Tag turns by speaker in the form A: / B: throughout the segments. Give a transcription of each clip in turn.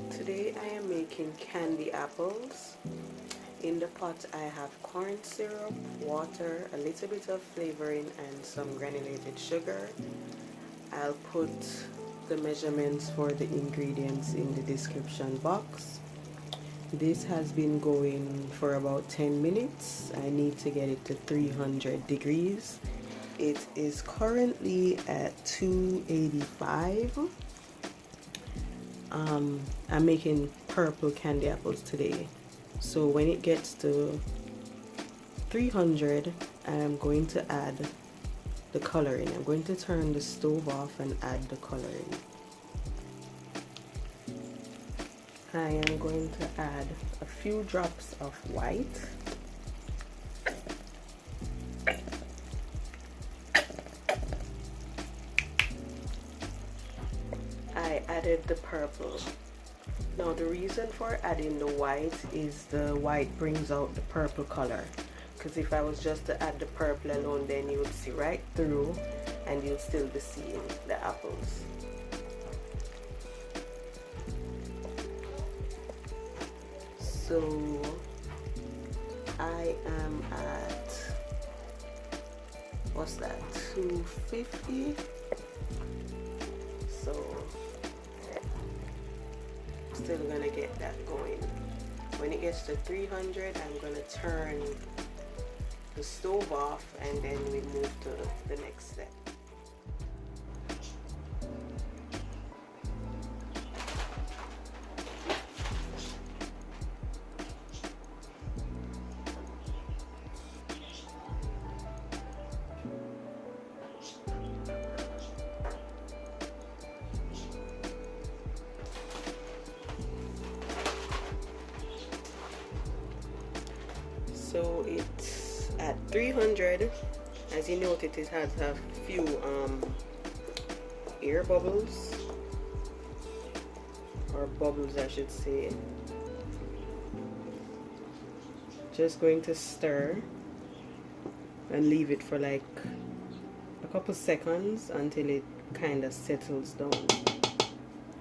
A: Today I am making candy apples. In the pot I have corn syrup, water, a little bit of flavoring and some granulated sugar. I'll put the measurements for the ingredients in the description box. This has been going for about 10 minutes. I need to get it to 300 degrees. It is currently at 285. I'm making purple candy apples today. So when it gets to 300, I'm going to add the coloring. I'm going to turn the stove off and add the coloring. I am going to add a few drops of white. I added the purple. Now the reason for adding the white is the white brings out the purple color. Because if I was just to add the purple alone, then you would see right through and you'll still be seeing the apples. So I am at, what's that, 250. So still gonna get that going. When it gets to 300, I'm gonna turn the stove off and then we move to the next step. So it's at 300. As you notice, it has a few air bubbles, or bubbles I should say. Just going to stir and leave it for like a couple seconds until it kind of settles down,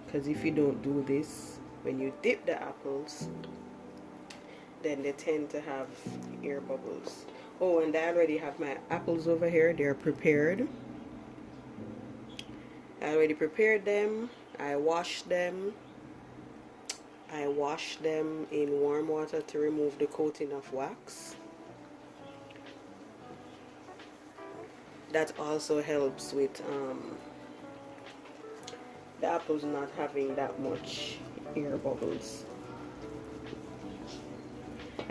A: because if you don't do this when you dip the apples, then they tend to have air bubbles. Oh, and I already have my apples over here. They're prepared. I already prepared them. I washed them. I wash them in warm water to remove the coating of wax. That also helps with the apples not having that much air bubbles.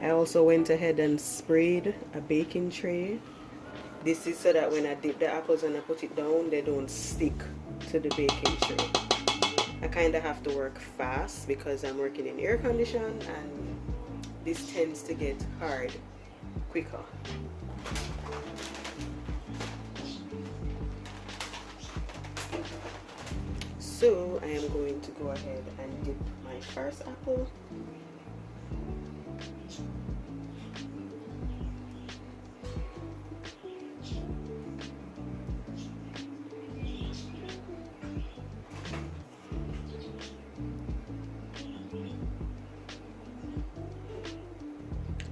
A: I also went ahead and sprayed a baking tray. This is so that when I dip the apples and I put it down, they don't stick to the baking tray. I kind of have to work fast because I'm working in air condition and this tends to get hard quicker. So I am going to go ahead and dip my first apple.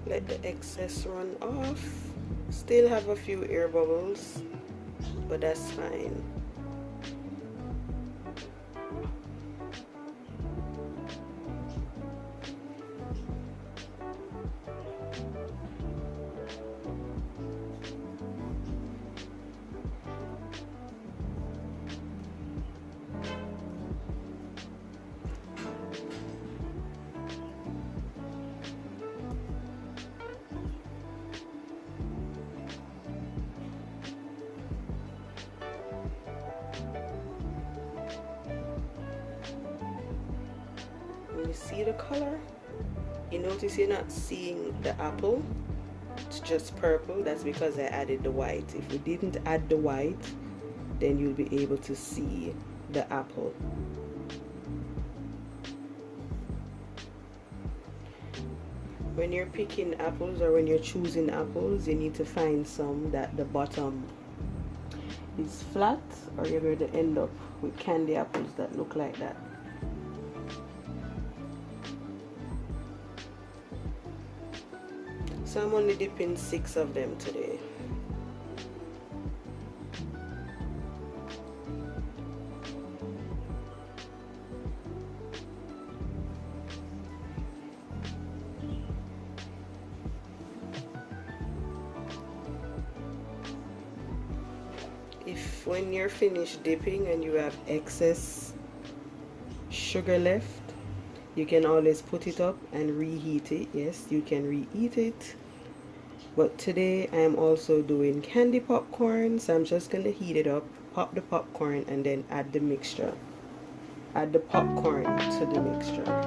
A: Let the excess run off. Still have a few air bubbles, but that's fine. You see the color? You notice you're not seeing the apple, it's just purple. That's because I added the white. If you didn't add the white, then you'll be able to see the apple. When you're picking apples or when you're choosing apples, you need to find some that the bottom is flat, or you're going to end up with candy apples that look like that. So I'm only dipping 6 of them today. If when you're finished dipping and you have excess sugar left, you can always put it up and reheat it. Yes, you can reheat it. But today I'm also doing candy popcorn, so I'm just gonna heat it up, pop the popcorn, and then add the mixture. Add the popcorn to the mixture.